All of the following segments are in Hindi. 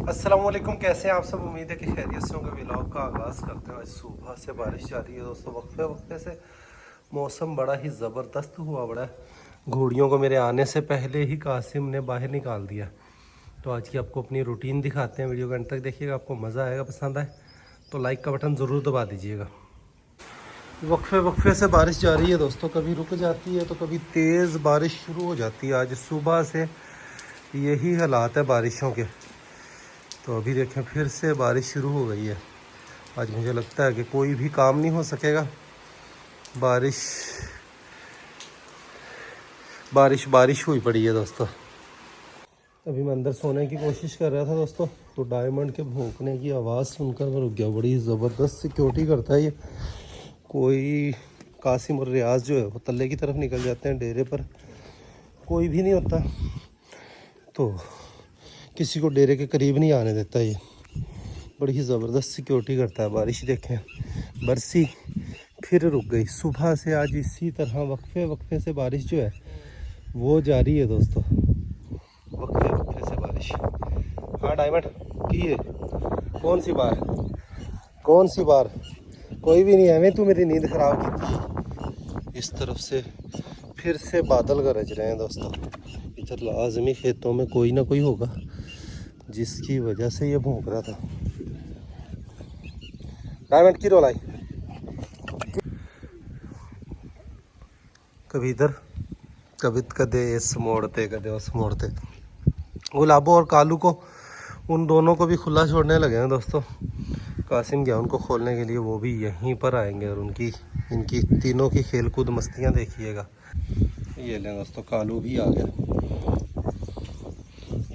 अस्सलाम वालेकुम, कैसे हैं आप सब। उम्मीद है कि खैरियत से होंगे। व्लॉग का आगाज़ करते हैं। आज सुबह से बारिश जा रही है दोस्तों, वक्फे वक्फे से। मौसम बड़ा ही ज़बरदस्त हुआ बड़ा है। घोड़ियों को मेरे आने से पहले ही कासिम ने बाहर निकाल दिया। तो आज की आपको अपनी रूटीन दिखाते हैं। वीडियो के अंत तक देखिएगा, आपको मज़ा आएगा। पसंद आए तो लाइक का बटन ज़रूर दबा दीजिएगा। वक्फे वक्फे से बारिश जा रही है दोस्तों, कभी रुक जाती है तो कभी तेज़ बारिश शुरू हो जाती है। आज सुबह से यही हालात है बारिशों के। तो अभी देखें फिर से बारिश शुरू हो गई है। आज मुझे लगता है कि कोई भी काम नहीं हो सकेगा। बारिश बारिश बारिश हुई पड़ी है दोस्तों। अभी मैं अंदर सोने की कोशिश कर रहा था दोस्तों, तो डायमंड के भौंकने की आवाज़ सुनकर मैं रुक गया। बड़ी ज़बरदस्त सिक्योरिटी करता है ये। कोई कासिम और रियाज जो है वो तल्ले की तरफ निकल जाते हैं, डेरे पर कोई भी नहीं होता, तो किसी को डेरे के करीब नहीं आने देता ये। बड़ी ही ज़बरदस्त सिक्योरिटी करता है। बारिश देखें बरसी फिर रुक गई। सुबह से आज इसी तरह वक्फे वक्फे से बारिश जो है वो जारी है दोस्तों। वक्फे वक्फे से बारिश। हाँ डायमंड की है। कौन सी बार कोई भी नहीं है। मैं तू मेरी नींद ख़राब की थी। इस तरफ से फिर से बादल गरज रहे हैं दोस्तों। इधर लाजमी खेतों में कोई ना कोई होगा जिसकी वजह से ये भौंक रहा था। डायमंड की रोल आई। कभी इधर कभी कदे इस मोड़ते कदे उस मोड़ते। गुलाबो और कालू को, उन दोनों को भी खुला छोड़ने लगे हैं दोस्तों। कासिम गया उनको खोलने के लिए, वो भी यहीं पर आएंगे और इनकी तीनों की खेल कूद मस्तियाँ देखिएगा। ये लें दोस्तों, कालू भी आ गया।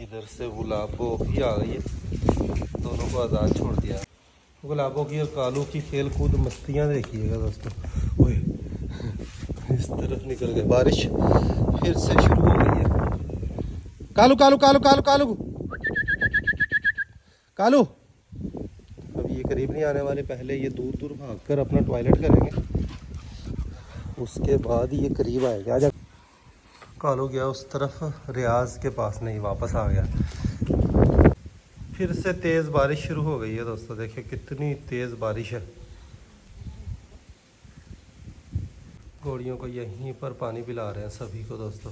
इधर से गुलाबो भी आ गई है। दोनों को आज़ाद छोड़ दिया। गुलाबों की और कालू की खेल कूद मस्तियाँ देखिएगा दोस्तों। ओए इस तरफ निकल गए। बारिश फिर से शुरू हो गई है। कालू कालू कालू कालू कालू कालू। अब ये करीब नहीं आने वाले। पहले ये दूर दूर भागकर अपना टॉयलेट करेंगे, उसके बाद ये करीब आएगा। आजा। कालू गया उस तरफ, रियाज के पास नहीं, वापस आ गया। फिर से तेज़ बारिश शुरू हो गई है दोस्तों। देखिए कितनी तेज़ बारिश है। घोड़ियों को यहीं पर पानी पिला रहे हैं सभी को दोस्तों।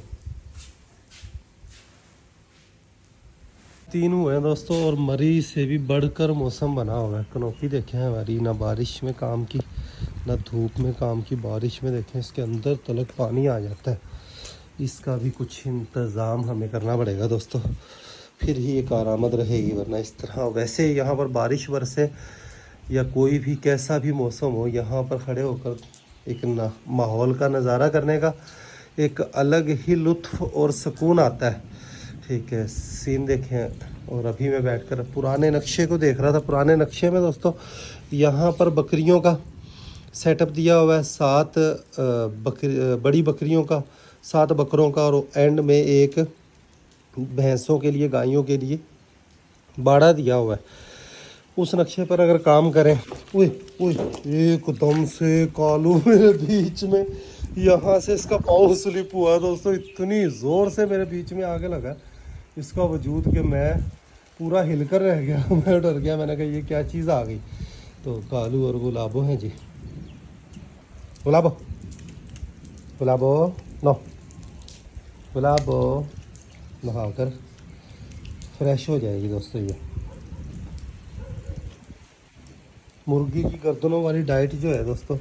3 हुए हैं दोस्तों, और मरी से भी बढ़कर मौसम बना हुआ है। कनोपी देखें हमारी, ना बारिश में काम की ना धूप में काम की। बारिश में देखें इसके अंदर तलक पानी आ जाता है। इसका भी कुछ इंतज़ाम हमें करना पड़ेगा दोस्तों, फिर ही ये कारामद रहेगी। वरना इस तरह वैसे यहाँ पर बारिश बरसे या कोई भी कैसा भी मौसम हो, यहाँ पर खड़े होकर एक माहौल का नज़ारा करने का एक अलग ही लुत्फ़ और सुकून आता है। ठीक है, सीन देखें। और अभी मैं बैठकर पुराने नक्शे को देख रहा था। पुराने नक्शे में दोस्तों यहाँ पर बकरियों का सेटअप दिया हुआ है। 7 बड़ी बकरियों का, 7 बकरों का, और एंड में एक भैंसों के लिए, गायों के लिए बाड़ा दिया हुआ है। उस नक्शे पर अगर काम करें। ओए ओए एकदम से कालू मेरे बीच में, यहाँ से इसका पाँव स्लिप हुआ दोस्तों। इतनी ज़ोर से मेरे बीच में आगे लगा इसका वजूद कि मैं पूरा हिलकर रह गया। मैं डर गया। मैंने कहा ये क्या चीज़ आ गई। तो कालू और गुलाबो हैं जी। गुलाबो गुलाबो नो गुलाबो नहाकर फ्रेश हो जाएगी दोस्तों। ये मुर्गी की गर्दनों वाली डाइट जो है दोस्तों,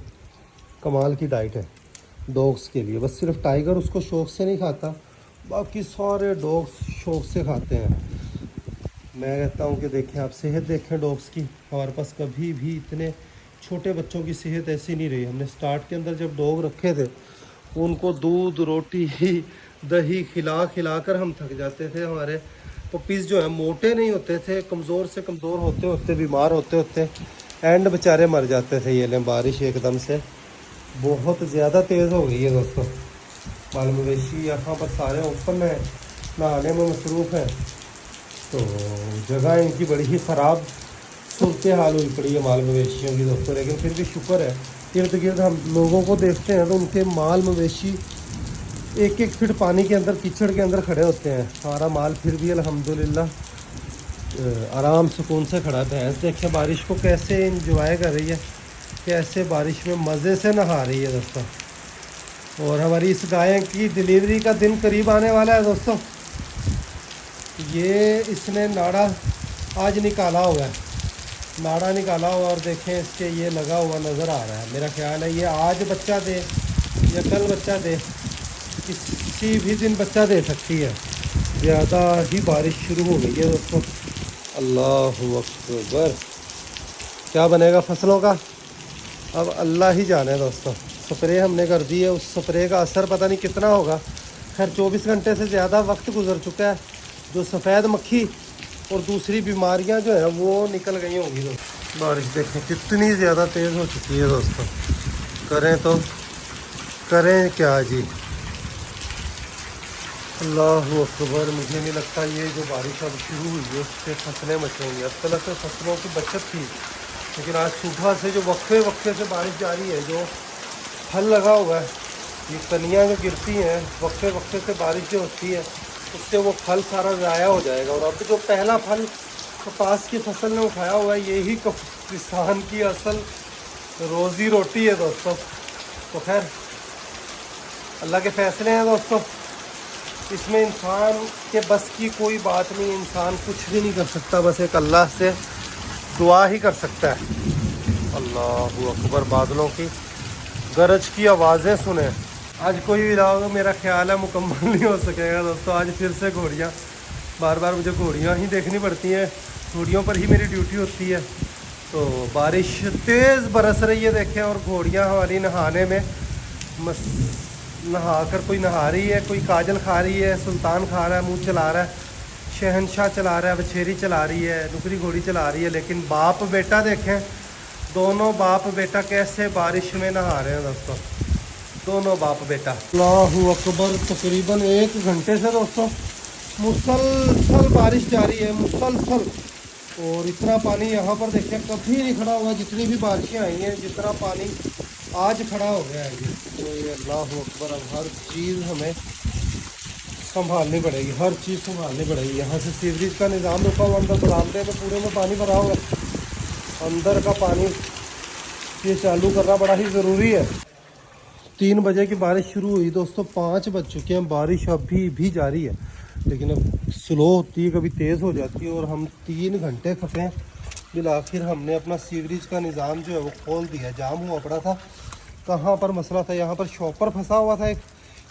कमाल की डाइट है डॉग्स के लिए। बस सिर्फ टाइगर उसको शौक़ से नहीं खाता, बाकी सारे डॉग्स शौक़ से खाते हैं। मैं कहता हूँ कि देखें आप, सेहत देखें डॉग्स की। हमारे पास कभी भी इतने छोटे बच्चों की सेहत ऐसी नहीं रही। हमने स्टार्ट के अंदर जब डॉग रखे थे, उनको दूध रोटी दही खिला खिला कर हम थक जाते थे। हमारे पपीज़ जो है मोटे नहीं होते थे, कमज़ोर से कमज़ोर होते होते, बीमार होते होते एंड बेचारे मर जाते थे। ये लें बारिश एकदम से बहुत ज़्यादा तेज़ हो गई है दोस्तों। माल मवेशी यहाँ पर सारे ओपन में नहाने में मसरूफ़ हैं, तो जगह इनकी बड़ी ही ख़राब सूरत हाल हुई पड़ी है माल मवेशियों की दोस्तों। लेकिन फिर भी शुक्र है, इर्द गिर्द हम लोगों को देखते हैं तो उनके माल मवेशी 1-1 फीट पानी के अंदर, कीचड़ के अंदर खड़े होते हैं। हमारा माल फिर भी अल्हम्दुलिल्लाह आराम सुकून से खड़ा है। भैंस देखिए बारिश को कैसे इंजॉय कर रही है, कैसे बारिश में मज़े से नहा रही है दोस्तों। और हमारी इस गाय की डिलीवरी का दिन करीब आने वाला है दोस्तों। ये इसने नाड़ा आज निकाला हुआ है, नाड़ा निकाला हुआ और देखें इसके ये लगा हुआ नज़र आ रहा है। मेरा ख्याल है ये आज बच्चा दे या कल बच्चा दे, किसी भी दिन बच्चा दे सकती है। ज़्यादा ही बारिश शुरू हो गई है दोस्तों। अल्लाहु अकबर। क्या बनेगा फसलों का अब अल्लाह ही जाने दोस्तों। स्प्रे हमने कर दी है, उस स्प्रे का असर पता नहीं कितना होगा। खैर 24 घंटे से ज़्यादा वक्त गुजर चुका है। जो सफ़ेद मक्खी और दूसरी बीमारियां जो है वो निकल गई होंगी दोस्तों। बारिश देखें कितनी ज़्यादा तेज़ हो चुकी है दोस्तों। करें तो करें क्या जी। अल्लाहु अकबर। मुझे नहीं लगता ये जो बारिश अब शुरू हुई है उससे फसलें बचेंगी। अब तक तो फसलों की बचत थी, लेकिन आज सुबह से जो वक्फे वक्फे से बारिश जारी है, जो फल लगा हुआ है, ये कनियाँ जो गिरती हैं वक्फे वक्फे से बारिश जो होती है उससे वो फल सारा ज़ाया हो जाएगा। और अब जो पहला फल कपास की फसल ने उठाया हुआ है, यही किसान की असल रोज़ी रोटी है दोस्तों। तो खैर अल्लाह के फ़ैसले हैं दोस्तों, इसमें इंसान के बस की कोई बात नहीं। इंसान कुछ भी नहीं कर सकता, बस एक अल्लाह से दुआ ही कर सकता है। अल्लाहु अकबर। बादलों की गरज की आवाज़ें सुने। आज कोई भी रहा मेरा ख्याल है मुकम्मल नहीं हो सकेगा दोस्तों। आज फिर से घोड़ियाँ, बार बार मुझे घोड़ियाँ ही देखनी पड़ती हैं, घोड़ियों पर ही मेरी ड्यूटी होती है। तो बारिश तेज़ बरस रही है देखें, और घोड़ियाँ हमारी नहाने में नहा कर, कोई नहा रही है, कोई काजल खा रही है, सुल्तान खा रहा है, मुँह चला रहा है, शहनशाह चला रहा है, बछेरी चला रही है, नुकरी घोड़ी चला रही है। लेकिन बाप बेटा देखें, दोनों बाप बेटा कैसे बारिश में नहा रहे हैं दोस्तों, दोनों बाप बेटा। अल्लाहु अकबर। तकरीबन 1 घंटे से दोस्तों मुसलसल बारिश जारी है, मुसलसल। और इतना पानी यहाँ पर देखें कभी नहीं खड़ा हुआ। जितनी भी बारिशें आई हैं, जितना पानी आज खड़ा हो गया है जी। तो ये अल्लाहु अकबर। अब हर चीज़ हमें संभालनी पड़ेगी, हर चीज़ संभालनी पड़ेगी। यहाँ से सीवरेज का निज़ाम रुका हुआ, अंदर बरामदे में पूरे में पानी भरा हुआ है। अंदर का पानी ये चालू करना बड़ा ही ज़रूरी है। 3 बजे की बारिश शुरू हुई दोस्तों, 5 बज चुके हैं। बारिश अभी भी जारी है, लेकिन अब स्लो होती है, कभी तेज़ हो जाती है। और हम 3 घंटे फंसे हैं। फिर आखिर हमने अपना सीवरेज का निज़ाम जो है वो खोल दिया। जाम हुआ पड़ा था। कहाँ पर मसला था, यहाँ पर शॉपर फंसा हुआ था एक,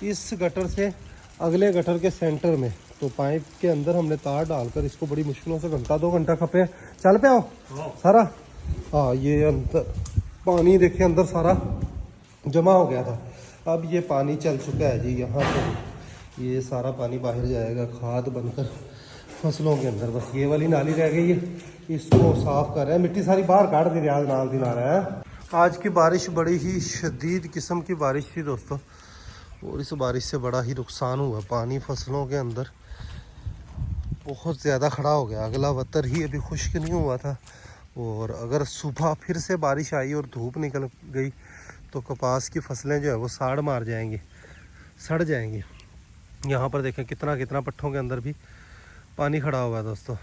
इस गटर से अगले गटर के सेंटर में। तो पाइप के अंदर हमने तार डालकर इसको बड़ी मुश्किलों से 1-2 घंटा खपे। चल पे आओ सारा। हाँ, ये अंदर पानी देखे अंदर सारा जमा हो गया था। अब ये पानी चल चुका है जी। यहाँ से ये सारा पानी बाहर जाएगा, खाद बनकर फसलों के अंदर। बस ये वाली नाली रह गई है, इसको साफ कर रहे हैं। मिट्टी सारी बाहर काट दी, रियाज नाल दिन आ रहा है। आज की बारिश बड़ी ही शदीद किस्म की बारिश थी दोस्तों, और इस बारिश से बड़ा ही नुकसान हुआ। पानी फसलों के अंदर बहुत ज़्यादा खड़ा हो गया। अगला वतर ही अभी खुश्क नहीं हुआ था, और अगर सुबह फिर से बारिश आई और धूप निकल गई तो कपास की फसलें जो है वो साड़ मार जाएंगी, सड़ जाएंगी। यहाँ पर देखें कितना कितना पट्ठों के अंदर भी पानी खड़ा हुआ है दोस्तों।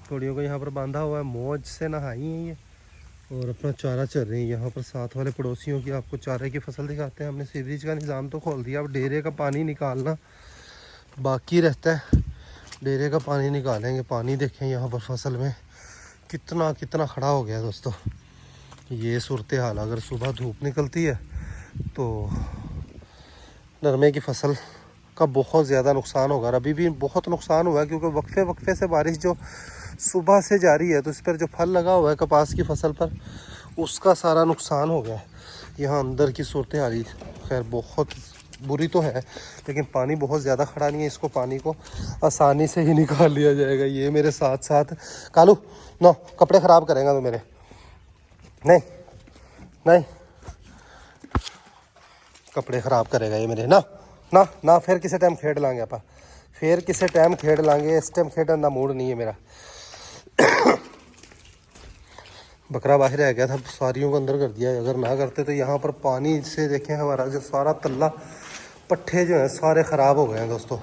घोड़ियों को यहाँ पर बांधा हुआ है, मौज से नहाई है ये और अपना चारा चर रही है। यहाँ पर साथ वाले पड़ोसियों की आपको चारे की फसल दिखाते हैं। हमने सीवरेज का निज़ाम तो खोल दिया, अब डेरे का पानी निकालना बाकी रहता है। डेरे का पानी निकालेंगे। पानी देखें यहाँ पर फसल में कितना कितना खड़ा हो गया दोस्तों। ये सूरत हाल। अगर सुबह धूप निकलती है तो नरमे की फसल का बहुत ज़्यादा नुकसान होगा। और अभी भी बहुत नुकसान हुआ है, क्योंकि वक्फे वक्फे से बारिश जो सुबह से जारी है, तो इस पर जो फल लगा हुआ है कपास की फसल पर, उसका सारा नुकसान हो गया है। यहाँ अंदर की सूरत हाल खैर बहुत बुरी तो है, लेकिन पानी बहुत ज़्यादा खड़ा नहीं है। इसको पानी को आसानी से ही निकाल लिया जाएगा। ये मेरे साथ साथ कालू नो कपड़े ख़राब करेगा तो मेरे नहीं नहीं कपड़े ख़राब करेगा ये मेरे। ना ना ना फिर किसी टाइम खेड लांगे आप, फिर किसी टाइम खेड लांगे। इस टाइम खेडने का मूड नहीं है मेरा। बकरा बाहर रह गया था, सारियों को अंदर कर दिया है। अगर ना करते तो यहाँ पर पानी से देखें हमारा जो सारा तल्ला पट्ठे जो हैं सारे ख़राब हो गए हैं दोस्तों।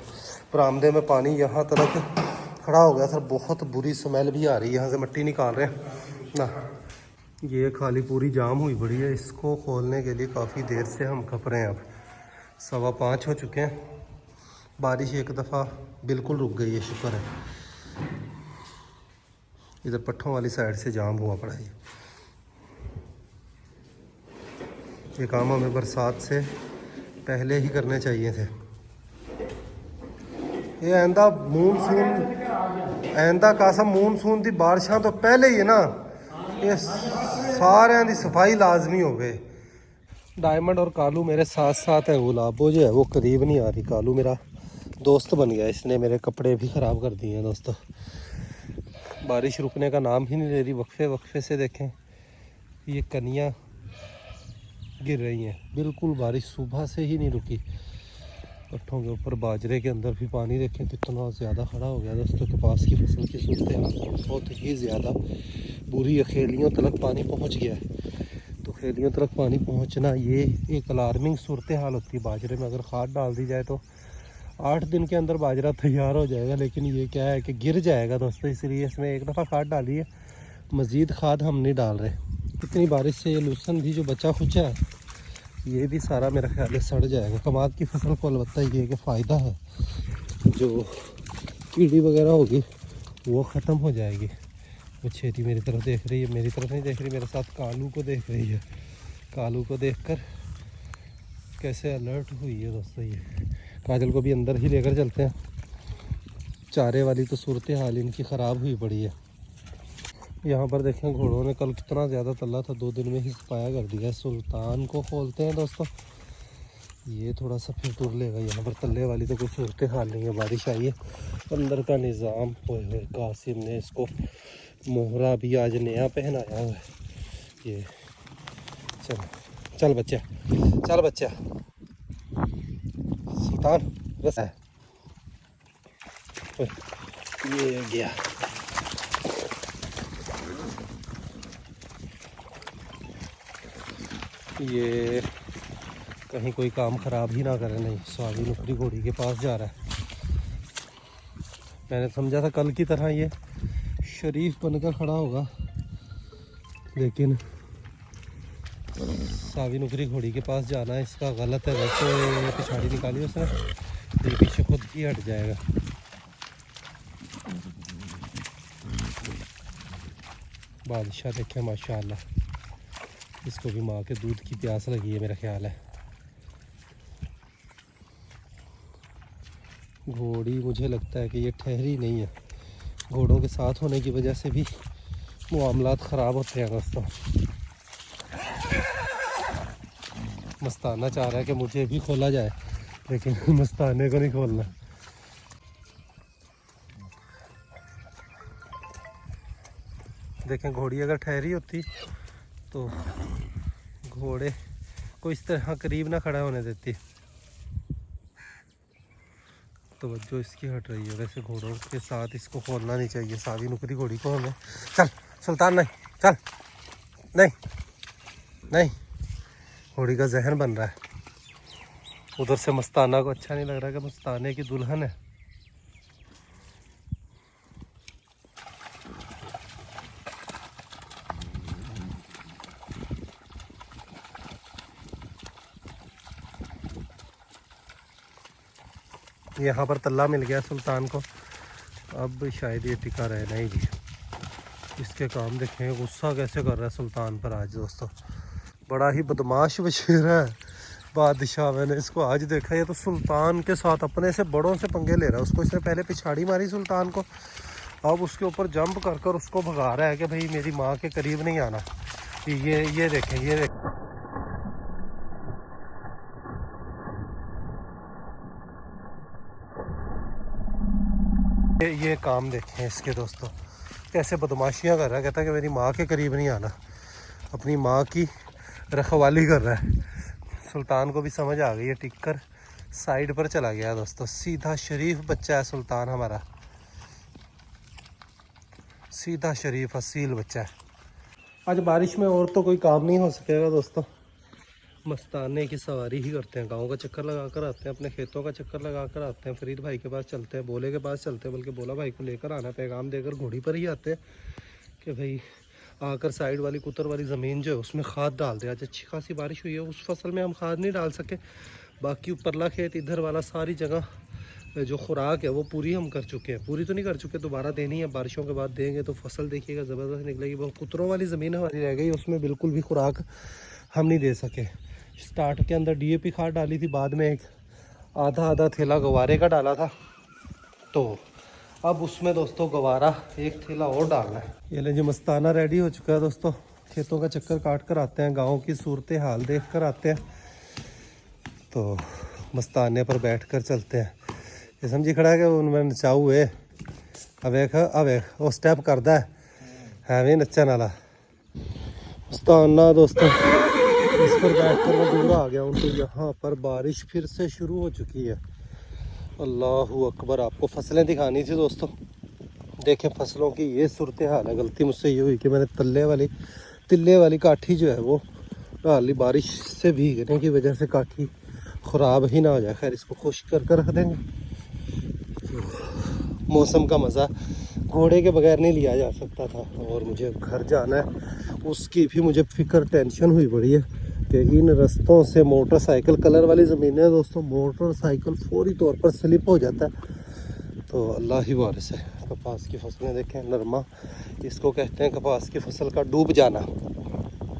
बरामदे में पानी यहाँ तक खड़ा हो गया सर। बहुत बुरी स्मेल भी आ रही है, यहाँ से मिट्टी निकाल रहे हैं ना। ये खाली पूरी जाम हुई पड़ी है, इसको खोलने के लिए काफ़ी देर से हम खप रहे हैं। अब 5:15 हो चुके हैं। बारिश एक दफ़ा बिल्कुल रुक गई है, शुक्र है। इधर पट्ठों वाली साइड से जाम हुआ पड़ा है। ये काम हमें बरसात से पहले ही करने चाहिए थे। ये आइंदा कासम मूनसून की बारिशा तो पहले ही है ना, ये सारे की सफाई लाजमी हो गए। डायमंड और कालू मेरे साथ साथ है। गुलाबो जो है वो करीब नहीं आ रही। कालू मेरा दोस्त बन गया, इसने मेरे कपड़े भी ख़राब कर दिए हैं दोस्तों। बारिश रुकने का नाम ही नहीं ले रही। वक्फे वक्फे से देखें ये कनियाँ गिर रही हैं, बिल्कुल बारिश सुबह से ही नहीं रुकी। पट्ठों के ऊपर बाजरे के अंदर भी पानी देखें कितना ज़्यादा खड़ा हो गया दोस्तों। कपास की फसल की सूरत हाल बहुत ही ज़्यादा बुरी है। खेलियों तक पानी पहुंच गया है। तो खेलियों तक पानी पहुंचना ये एक अलार्मिंग सूरत हाल होती है। बाजरे में अगर खाद डाल दी जाए तो 8 दिन के अंदर बाजरा तैयार हो जाएगा, लेकिन ये क्या है कि गिर जाएगा दोस्तों। इसलिए इसमें एक दफ़ा खाद डाली है, मज़ीद खाद हम नहीं डाल रहे। इतनी बारिश से ये लूसन भी जो बचा खुचा है ये भी सारा मेरा ख्याल है सड़ जाएगा। कमाद की फसल को अलबत्ता ये कि फ़ायदा है, जो कीड़ी वगैरह होगी वो ख़त्म हो जाएगी। वो छेती मेरी तरफ देख रही है, मेरी तरफ नहीं देख रही, मेरे साथ कालू को देख रही है। कालू को देखकर कैसे अलर्ट हुई है दोस्तों। ये काजल को भी अंदर ही लेकर चलते हैं। चारे वाली तो सूरत हाल इनकी ख़राब हुई पड़ी है। यहाँ पर देखें घोड़ों ने कल कितना ज़्यादा तल्ला था, 2 दिन में ही सफाया कर दिया है। सुल्तान को खोलते हैं दोस्तों, ये थोड़ा सा फिर टूर लेगा। यहाँ पर तल्ले वाली तो कोई सूरत हाल नहीं है। बारिश आई है, अंदर का निज़ाम हुए हुए। कासिम ने इसको मोहरा भी आज नया पहनाया हुआ है। ये चल चल बच्चा, चल बच्चा। सुल्तान बस है ये गया। ये कहीं कोई काम ख़राब ही ना करे। नहीं, स्वामी नुकरी घोड़ी के पास जा रहा है। मैंने समझा था कल की तरह ये शरीफ बनकर खड़ा होगा, लेकिन सावी नुकरी घोड़ी के पास जाना है इसका गलत है। वैसे पिछाड़ी निकाली उसने, ये पीछे खुद ही हट जाएगा। बादशाह देखे माशाल्लाह, इसको भी माँ के दूध की प्यास लगी है मेरा ख्याल है। घोड़ी मुझे लगता है कि ये ठहरी नहीं है। घोड़ों के साथ होने की वजह से भी मामलात ख़राब होते हैं दोस्तों। मस्ताना चाह रहा है कि मुझे भी खोला जाए, लेकिन मस्ताने को नहीं खोलना। देखें घोड़ी अगर ठहरी होती तो घोड़े को इस तरह करीब ना खड़ा होने देती। तो जो इसकी हट रही है। वैसे घोड़ों के साथ इसको खोलना नहीं चाहिए। सावी नुकरी घोड़ी को हमें। चल सुल्तान, नहीं चल, नहीं नहीं, घोड़ी का जहन बन रहा है। उधर से मस्ताना को अच्छा नहीं लग रहा कि मस्ताने की दुल्हन है। यहाँ पर तल्ला मिल गया सुल्तान को, अब शायद ये टिका रहे। नहीं जी, इसके काम देखें, गुस्सा कैसे कर रहा है सुल्तान पर आज दोस्तों। बड़ा ही बदमाश वजीर है बादशाह। मैंने इसको आज देखा, ये तो सुल्तान के साथ अपने से बड़ों से पंगे ले रहा है। उसको इसने पहले पिछाड़ी मारी सुल्तान को, अब उसके ऊपर जंप कर कर उसको भगा रहा है कि भाई मेरी माँ के करीब नहीं आना। ये देखें, ये देखें। ये काम देखें इसके दोस्तों, कैसे बदमाशियाँ कर रहा है। कहता है कि मेरी माँ के करीब नहीं आना, अपनी माँ की रखवाली कर रहा है। सुल्तान को भी समझ आ गई है, टिक कर साइड पर चला गया दोस्तों। सीधा शरीफ बच्चा है सुल्तान हमारा, सीधा शरीफ असील बच्चा है। आज बारिश में और तो कोई काम नहीं हो सकेगा दोस्तों। मस्ताने की सवारी ही करते हैं, गांव का चक्कर लगा कर आते हैं, अपने खेतों का चक्कर लगा कर आते हैं, फरीद भाई के पास चलते हैं, बोले के पास चलते हैं, बल्कि बोला भाई को लेकर आना, पैगाम देकर घोड़ी पर ही आते हैं कि भाई आकर साइड वाली कुतर वाली ज़मीन जो है उसमें खाद डाल दे। आज अच्छी खासी बारिश हुई है, उस फसल में हम खाद नहीं डाल सके, बाकी ऊपरला खेत इधर वाला सारी जगह जो खुराक है वो पूरी हम कर चुके हैं, पूरी तो नहीं कर चुके, दोबारा देनी है, बारिशों के बाद देंगे तो फसल देखिएगा ज़बरदस्त निकलेगी। वो कुतरों वाली ज़मीन हमारी रह गई, उसमें बिल्कुल भी खुराक हम नहीं दे सके। स्टार्ट के अंदर DAP खाद डाली थी, बाद में एक आधा थैला गवारे का डाला था, तो अब उसमें दोस्तों गवारा एक थैला और डालना है। ये ले जी मस्ताना रेडी हो चुका है दोस्तों, खेतों का चक्कर काट कर आते हैं, गाँव की सूरत हाल देख कर आते हैं, तो मस्ताने पर बैठ कर चलते हैं। ये समझी खड़ा है कि उनमें नचाऊ है, अब वो स्टेप करता है भी नच्चन वाला मस्ताना दोस्तों। इस पर बैठ कर मैं दूर आ गया हूँ, तो यहाँ पर बारिश फिर से शुरू हो चुकी है। अल्लाहू अकबर। आपको फसलें दिखानी थी दोस्तों, देखें फसलों की ये सूरत हाल है। गलती मुझसे ये हुई कि मैंने तिल्ले वाली काठी जो है वो डाल ली, बारिश से भीगने की वजह से काठी ख़राब ही ना हो जाए। खैर इसको खुश्क कर रख देंगे। मौसम का मज़ा घोड़े के बगैर नहीं लिया जा सकता था, और मुझे घर जाना है उसकी भी मुझे फ़िक्र टेंशन हुई पड़ी है कि इन रास्तों से मोटरसाइकिल, कलर वाली ज़मीनें दोस्तों, मोटरसाइकिल फौरी तौर पर स्लिप हो जाता है, तो अल्लाह ही वारिस है। कपास की फसलें देखें, नरमा इसको कहते हैं, कपास की फसल का डूब जाना,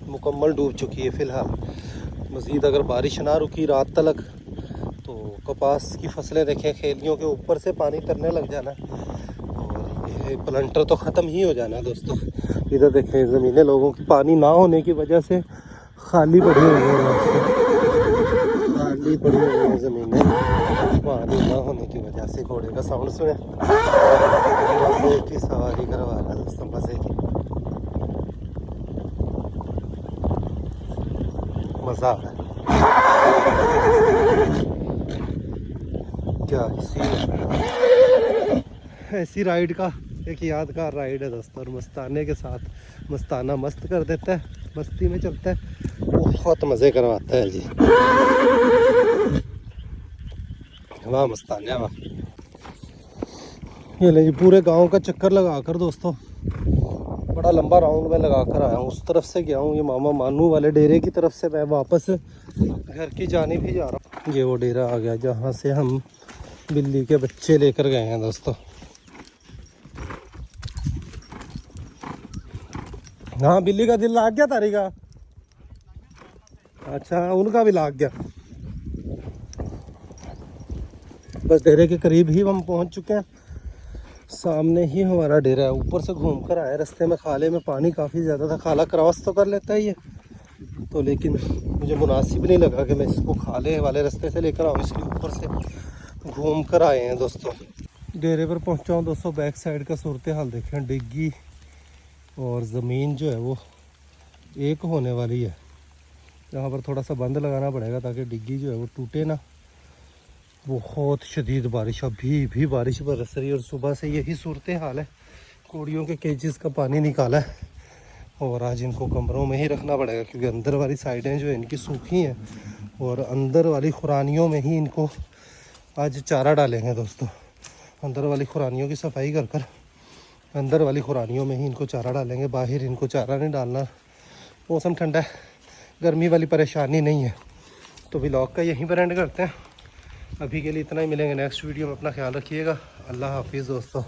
मुकम्मल डूब चुकी है फ़िलहाल। मज़ीद अगर बारिश ना रुकी रात तक तो कपास की फसलें देखें, खेलियों के ऊपर से पानी तरने लग जाना, और ये प्लांटर तो ख़त्म ही हो जाना है दोस्तों। इधर देखें ज़मीनें लोगों की पानी ना होने की वजह से खाली पड़ी हुई है, खाली पड़ी हुई है ज़मीनें पानी ना होने की वजह से। घोड़े का साउंड सुने, मज़े की सवारी करवा रहा है दोस्तों, मज़े की, मज़ा आ रहा है। क्या ऐसी राइड का एक यादगार राइड है दोस्तों, और मस्ताने के साथ मस्ताना मस्त कर देता है, मस्ती में चलता है, बहुत मज़े करवाता है जी। वाह मस्ताना वाह। ये ले जी पूरे गांव का चक्कर लगाकर दोस्तों, बड़ा लंबा राउंड में लगा कर आया हूँ। उस तरफ से गया हूँ, ये मामा मानू वाले डेरे की तरफ से मैं वापस घर की जानिब ही जा रहा हूँ। ये वो डेरा आ गया जहाँ से हम बिल्ली के बच्चे लेकर गए हैं दोस्तों। हाँ बिल्ली का दिल लाग गया तारी का, अच्छा उनका भी लाग गया। बस डेरे के करीब ही हम पहुंच चुके हैं, सामने ही हमारा डेरा है। ऊपर से घूम कर आए, रास्ते में खाले में पानी काफ़ी ज़्यादा था, खाला क्रॉस तो कर लेता है ये तो, लेकिन मुझे मुनासिब नहीं लगा कि मैं इसको खाले वाले रास्ते से लेकर आऊँ, इसलिए ऊपर से घूम कर आए हैं दोस्तों। डेरे पर पहुंचा हूँ दोस्तों, बैक साइड का सूरत हाल देखें, डिग्गी और ज़मीन जो है वो एक होने वाली है। यहाँ पर थोड़ा सा बंद लगाना पड़ेगा ताकि डिग्गी जो है वो टूटे ना। बहुत शदीद बारिश, अभी भी बारिश बरस रही है, और सुबह से यही सूरत हाल है। कोड़ियों के केजेस का पानी निकाला है, और आज इनको कमरों में ही रखना पड़ेगा, क्योंकि अंदर वाली साइडें जो है इनकी सूखी हैं, और अंदर वाली खुरानियों में ही इनको आज चारा डालेंगे दोस्तों। अंदर वाली खुरानियों की सफाई कर कर अंदर वाली खुरानियों में ही इनको चारा डालेंगे, बाहर इनको चारा नहीं डालना। मौसम ठंडा है, गर्मी वाली परेशानी नहीं है। तो व्लॉग का यहीं पर एंड करते हैं, अभी के लिए इतना ही। मिलेंगे नेक्स्ट वीडियो में, अपना ख्याल रखिएगा। अल्लाह हाफिज़ दोस्तों।